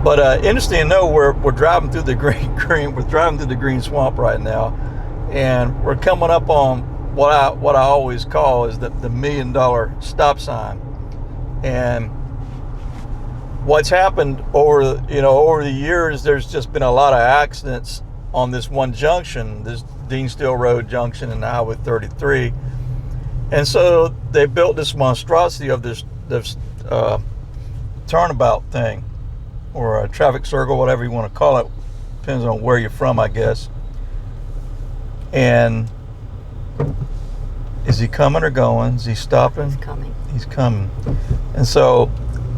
But interesting to know, we're driving through the green swamp right now, and we're coming up on what I always call is the $1 million stop sign. And what's happened over the years, there's just been a lot of accidents on this one junction, this Dean Steele Road junction and Highway 33. And so they built this monstrosity of this turnabout thing, or a traffic circle, whatever you want to call it. Depends on where you're from, I guess. And is he coming or going? Is he stopping? He's coming. He's coming. And so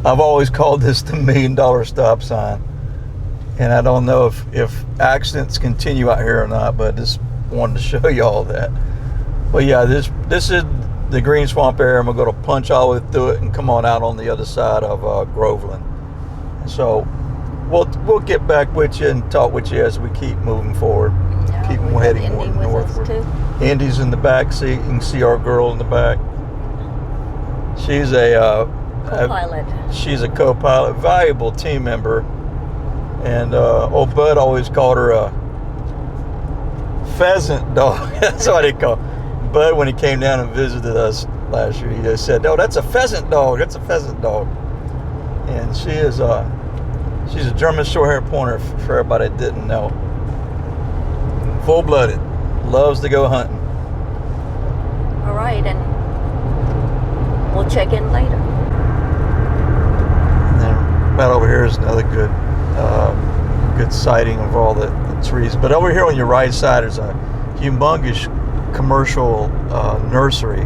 I've always called this the $1 million stop sign. And I don't know if accidents continue out here or not, but I just wanted to show you all that. But yeah, this is the green swamp area. I'm going to go to punch all the way through it and come on out on the other side of Groveland. And so we'll get back with you and talk with you as we keep moving forward. Yeah, keep heading more northward. Indy's in the back seat. You can see our girl in the back. She's a co-pilot. She's a co-pilot, valuable team member. And old Bud always called her a pheasant dog. That's what he called Bud when he came down and visited us last year. He just said, "Oh, that's a pheasant dog. That's a pheasant dog." And she's a German short-haired pointer for everybody that didn't know. Full-blooded, loves to go hunting. All right, and we'll check in later. And then about over here is another good sighting of all the trees. But over here on your right side is a humongous commercial nursery.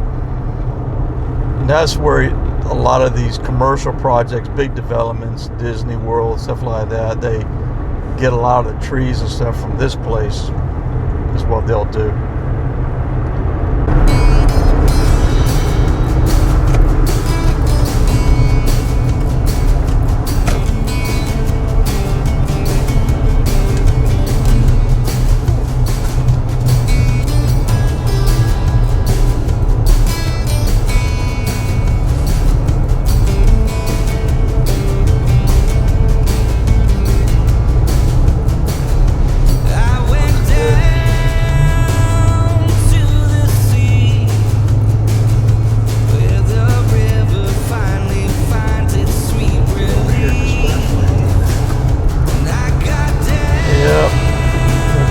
And that's where a lot of these commercial projects, big developments, Disney World, stuff like that, they get a lot of the trees and stuff from this place, is what they'll do.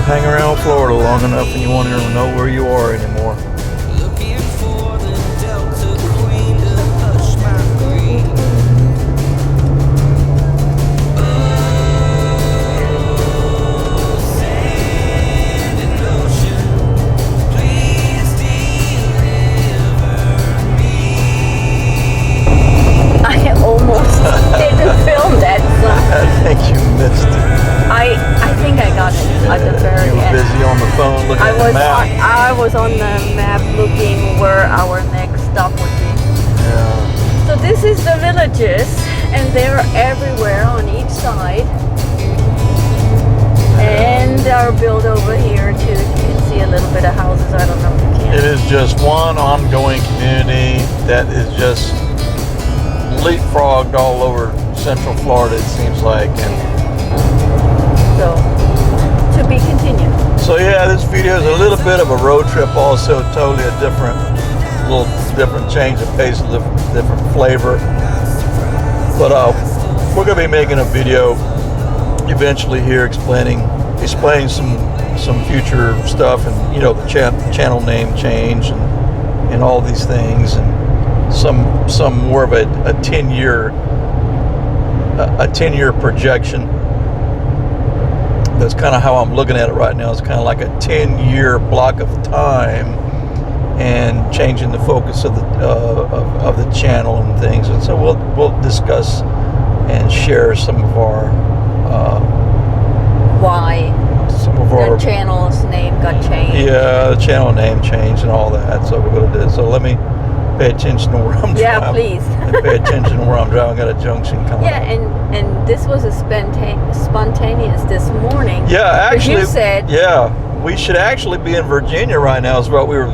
Hang around Florida long enough and you won't even know where you are anymore. I almost didn't film that song. I think you missed it. I think I got it at the very You were end. busy on the phone looking at the map. I was on the map looking where our next stop would be. Yeah. So this is the villages, and they're everywhere on each side. And they're built over here too. You can see a little bit of houses. I don't know if you can. It is just one ongoing community that is just leapfrogged all over Central Florida, it seems like. And so, to be continued. so yeah, this video is a little bit of a road trip also, totally a little different change of pace, a different flavor. But we're going to be making a video eventually here explaining some future stuff, and the channel name change and all these things, and some more of a 10-year projection. That's kind of how I'm looking at it right now. It's kind of like a 10-year block of time, and changing the focus of the channel and things. And so we'll discuss and share some of our why the channel's name got changed. Yeah, the channel name changed and all that. So we're going to do it. So let me pay attention to where I'm driving. Yeah, please. And pay attention to where I'm driving. I got a junction coming up. And this was a spontaneous this morning. Yeah, actually, you said. Yeah, we should actually be in Virginia right now. Is what we were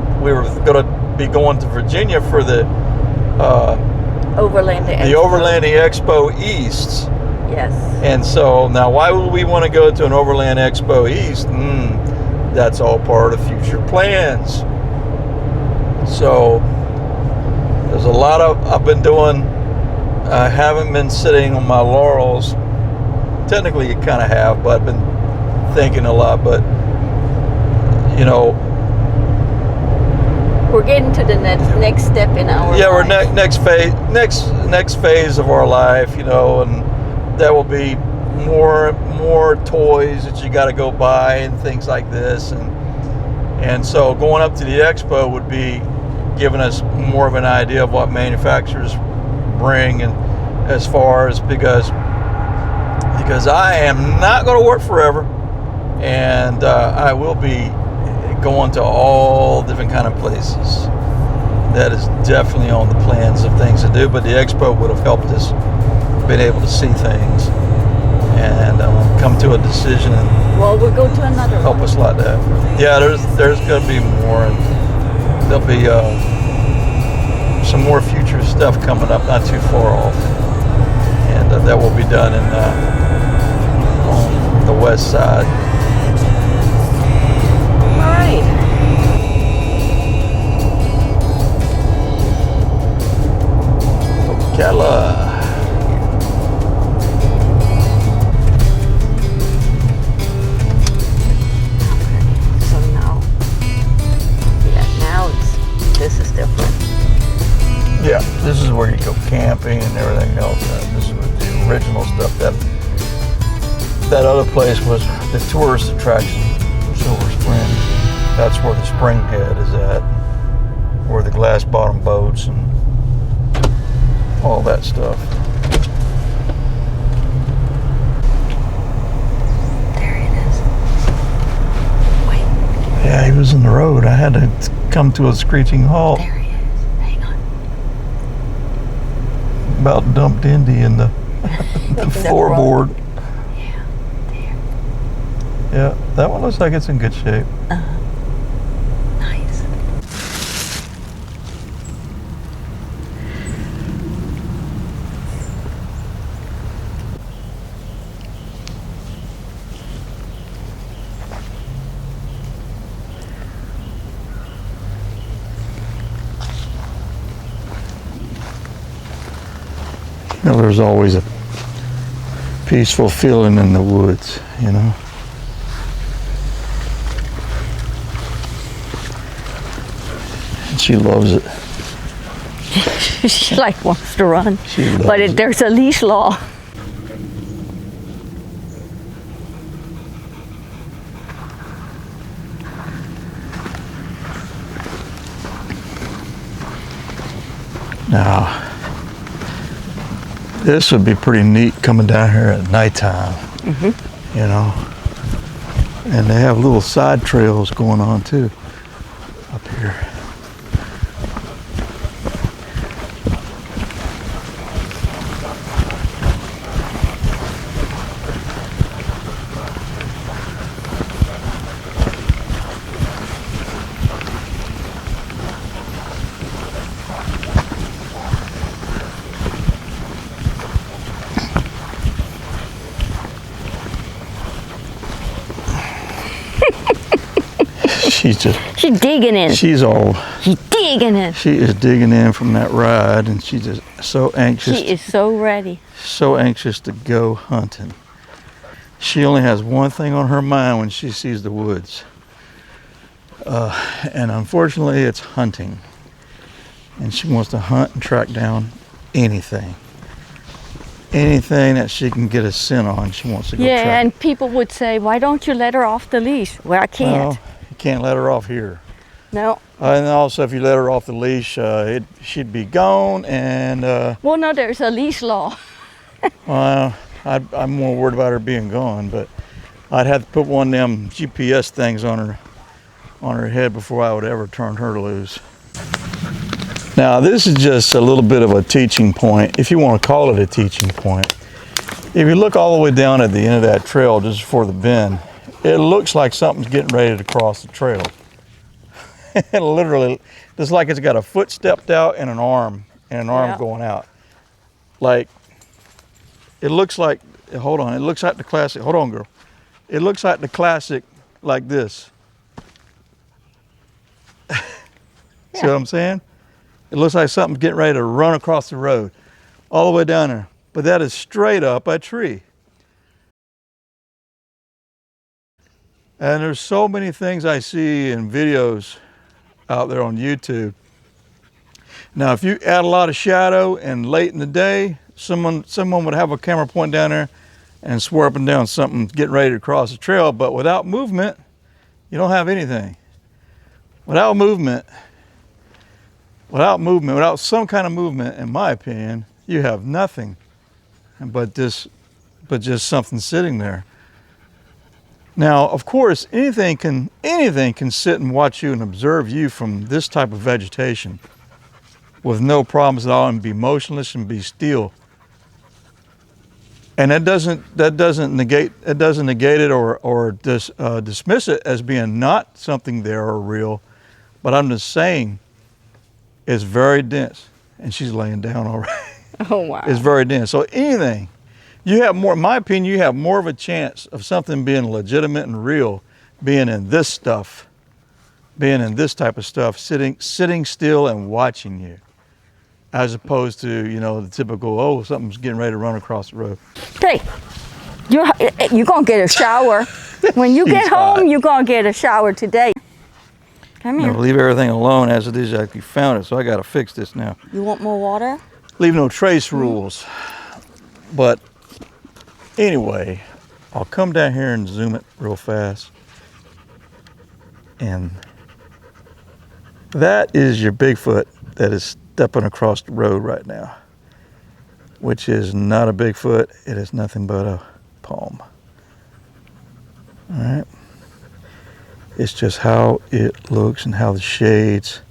going to be going to Virginia for the Overlanding Expo East, Yes. And so now, why would we want to go to an Overland Expo East? That's all part of future plans. So there's a lot I've been doing. I haven't been sitting on my laurels. Technically, you kind of have, but I've been thinking a lot. But you know, we're getting to the next step in our life. we're next phase of our life. You know, and there will be more toys that you got to go buy and things like this, and so going up to the expo would be giving us more of an idea of what manufacturers bring, and as far as because I am not going to work forever, and I will be going to all different kind of places. That is definitely on the plans of things to do, but the expo would have helped us been able to see things and come to a decision and well, we'll go to another help one. us like that. Yeah, there's going to be more, and there'll be some more future stuff coming up not too far off, and that will be done on the west side. All right. Ocala. This is different. Yeah, this is where you go camping and everything else. This is the original stuff. That other place was the tourist attraction, Silver Spring. That's where the spring head is at, where the glass bottom boats and all that stuff. There it is. Wait. Yeah, he was in the road. I had to come to a screeching halt. There he is. Hang on. About dumped Indy in the, the floorboard. Yeah, there. Yeah, that one looks like it's in good shape. Nice. You know, there's always a peaceful feeling in the woods, you know. And she loves it. She like wants to run, She loves but it. there's a leash law. Now, this would be pretty neat coming down here at nighttime, you know. And they have little side trails going on too up here. She's digging in. She's digging in. She is digging in from that ride, and she's just so anxious. She is so ready. So anxious to go hunting. She only has one thing on her mind when she sees the woods. And unfortunately, it's hunting. And she wants to hunt and track down anything. Anything that she can get a scent on, she wants to go track. Yeah, and people would say, why don't you let her off the leash? Well, I can't. Well, you can't let her off here. No. And also, if you let her off the leash, she'd be gone. And well, no, there's a leash law. well, I'm more worried about her being gone. But I'd have to put one of them GPS things on her head before I would ever turn her loose. Now, this is just a little bit of a teaching point, if you want to call it a teaching point. If you look all the way down at the end of that trail, just before the bend, it looks like something's getting ready to cross the trail. It literally, just like it's got a foot stepped out and an arm going out. Like, it looks like hold on, it looks like the classic. Hold on, girl. It looks like the classic like this. See what I'm saying? It looks like something's getting ready to run across the road all the way down there. But that is straight up a tree. And there's so many things I see in videos out there on YouTube. Now, if you add a lot of shadow and late in the day, someone would have a camera point down there and swear up and down something getting ready to cross the trail. But without movement, you don't have anything. Without movement, without some kind of movement, in my opinion, you have nothing but just something sitting there. Now, of course, anything can sit and watch you and observe you from this type of vegetation with no problems at all and be motionless and be still. And that doesn't negate it or dismiss it as being not something there or real. But I'm just saying, it's very dense. And she's laying down already. Oh, wow. It's very dense. So anything, you have more, in my opinion, you have more of a chance of something being legitimate and real, being in this stuff, being in this type of stuff, sitting still and watching you, as opposed to, you know, the typical, oh, something's getting ready to run across the road. Hey, you're going to get a shower. When you get home, you're going to get a shower today. Come here. No, leave everything alone as it is. You found it, so I got to fix this now. You want more water? Leave no trace rules. But anyway, I'll come down here and zoom it real fast. And that is your Bigfoot that is stepping across the road right now, which is not a Bigfoot. It is nothing but a palm. All right. It's just how it looks and how the shades.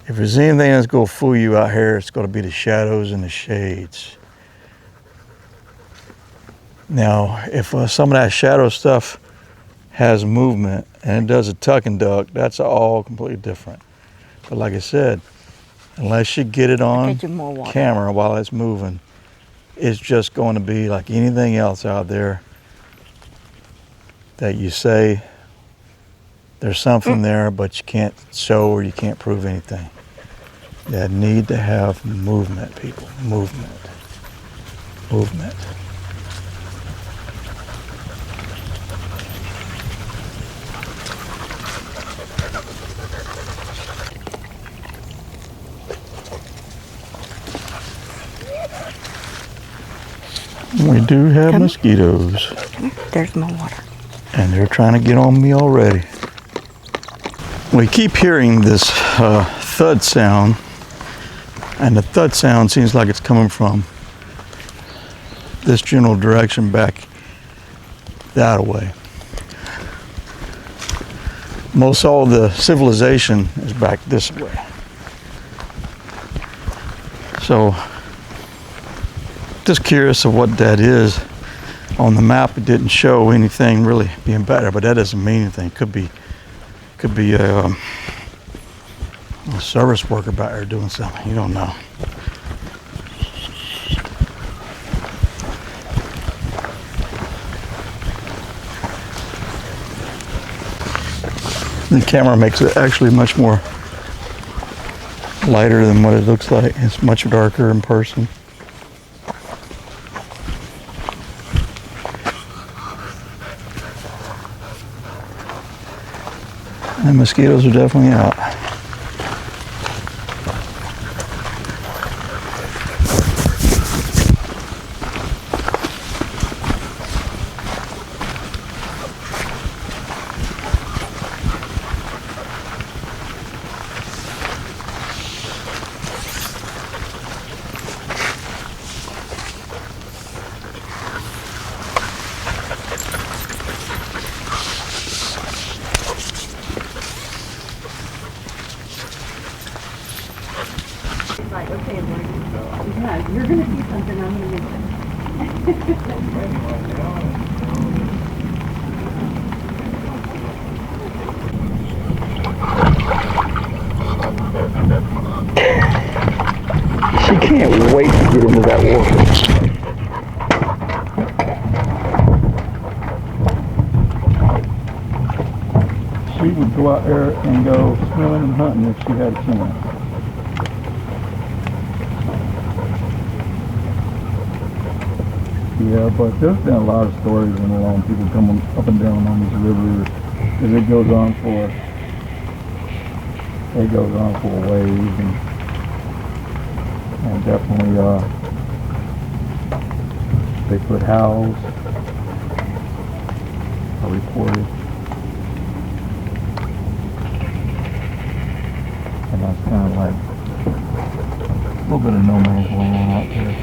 If there's anything that's going to fool you out here, it's going to be the shadows and the shades. Now, if some of that shadow stuff has movement and it does a tuck and duck, that's all completely different. But like I said, unless you get it on camera while it's moving, it's just going to be like anything else out there that you say there's something there, but you can't show or you can't prove anything. You need to have movement, people. Movement. Movement. We do have mosquitoes. There's more water. And they're trying to get on me already. We keep hearing this thud sound, and the thud sound seems like it's coming from this general direction back that way. Most all the civilization is back this way. So, just curious of what that is. On the map, it didn't show anything really being better, but that doesn't mean anything. Could be a service worker back there doing something. You don't know. The camera makes it actually much more lighter than what it looks like. It's much darker in person. The mosquitoes are definitely out. Like, okay, yeah, you're gonna see something, I'm gonna miss She can't wait to get into that water. she would go out there and go swimming and hunting if she had a chance. Yeah, but there's been a lot of stories in along people coming up and down on this river as it goes on for a ways, and definitely Bigfoot howls are reported, and that's kind of like a little bit of no man's land out there.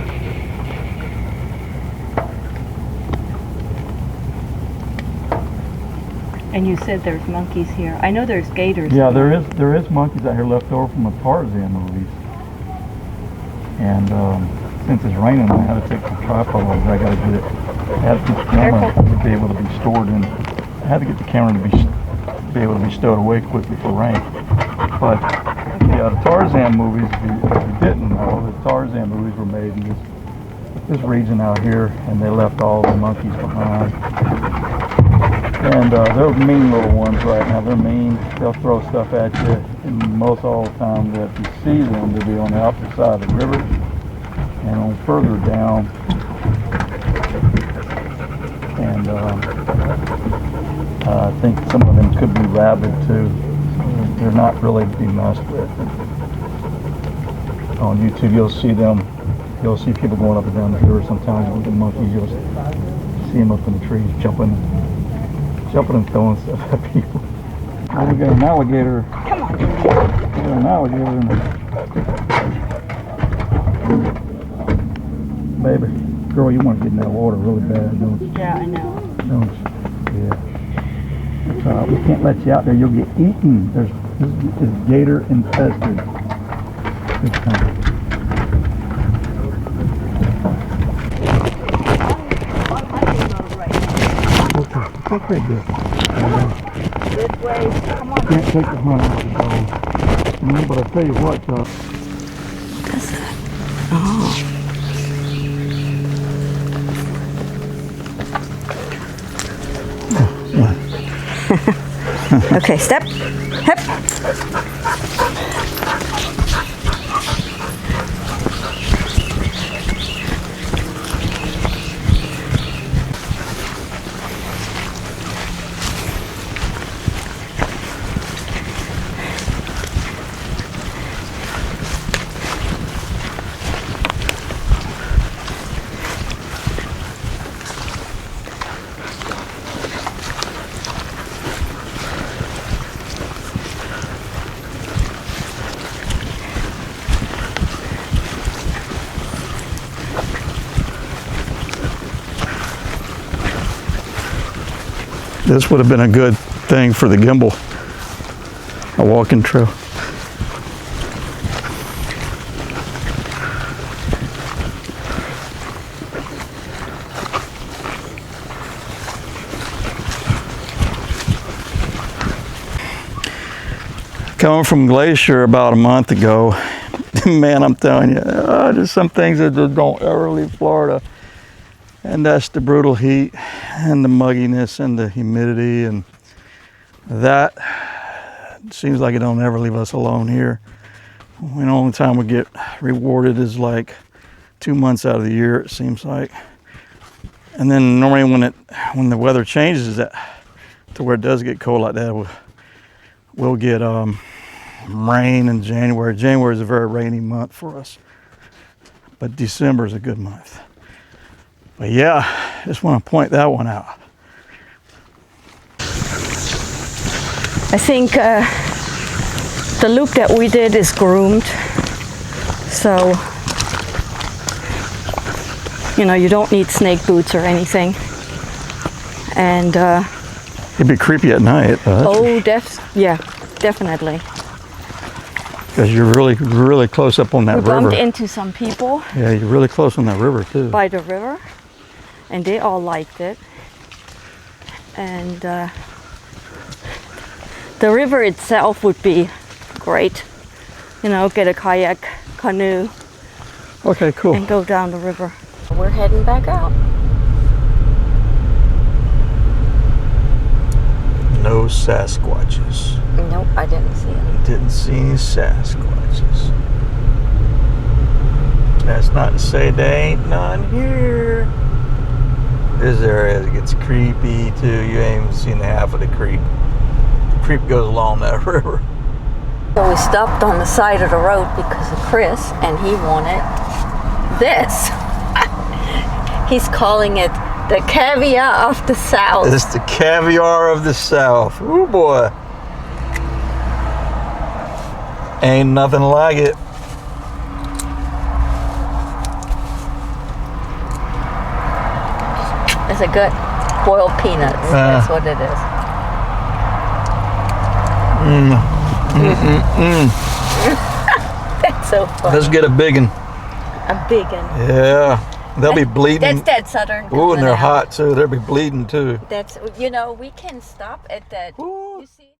And you said there's monkeys here. I know there's gators. Yeah, there is monkeys out here left over from the Tarzan movies. And since it's raining, I had to take the tripod. I got to get it. I had to get the camera to be able to be stored in. I had to get the camera to be able to be stowed away quickly for rain. But yeah, the Tarzan movies, if you didn't know, the Tarzan movies were made in this region out here, and they left all the monkeys behind. And they're mean little ones right now. They're mean. They'll throw stuff at you. And most all the time that you see them, they'll be on the opposite side of the river. And on further down. And I think some of them could be rabid too. They're not really to be messed with. On YouTube, you'll see them. You'll see people going up and down the river sometimes with the monkeys. You'll see them up in the trees jumping and throwing stuff at people. Oh, we got an alligator. Come on. We got an alligator in there. Baby, girl, you want to get in that water really bad, don't you? Yeah, I know. Don't you? Yeah. That's all right. We can't let you out there. You'll get eaten. This is gator infested. This time. Okay, good. This way. Come on. Can't take the hunt out the bow. But I tell you what, What's that? Oh. Okay, step. Hip. this would have been a good thing for the gimbal, a walking trail. Coming from Glacier about a month ago, man, I'm telling you, there's some things that just don't ever leave Florida. And that's the brutal heat and the mugginess and the humidity, and that seems like it don't ever leave us alone here. The only time we get rewarded is like 2 months out of the year, it seems like. And then normally when the weather changes that to where it does get cold like that, we'll get rain in January. January is a very rainy month for us, but December is a good month. But yeah, just want to point that one out. I think the loop that we did is groomed, so you don't need snake boots or anything. And it'd be creepy at night. yeah, definitely. Because you're really close up on that river. We bumped into some people. Yeah, you're really close on that river too. By the river, and they all liked it. And the river itself would be great. Get a kayak, canoe. Okay, cool. And go down the river. We're heading back out. No no Sasquatches. Nope, I didn't see any. Didn't see any Sasquatches. That's not to say there ain't none here. This area gets creepy too. You ain't even seen half of the creek. Creek goes along that river. So we stopped on the side of the road because of Chris, and he wanted this. He's calling it the caviar of the South. It's the caviar of the South. Ooh boy. Ain't nothing like it. It's a good boiled peanuts. That's what it is. That's so funny. Let's get a big one. A big one. Yeah. They'll be bleeding. That's that southern. Ooh, and they're coming out. hot too. They'll be bleeding too. That's, you know, we can stop at that. Ooh.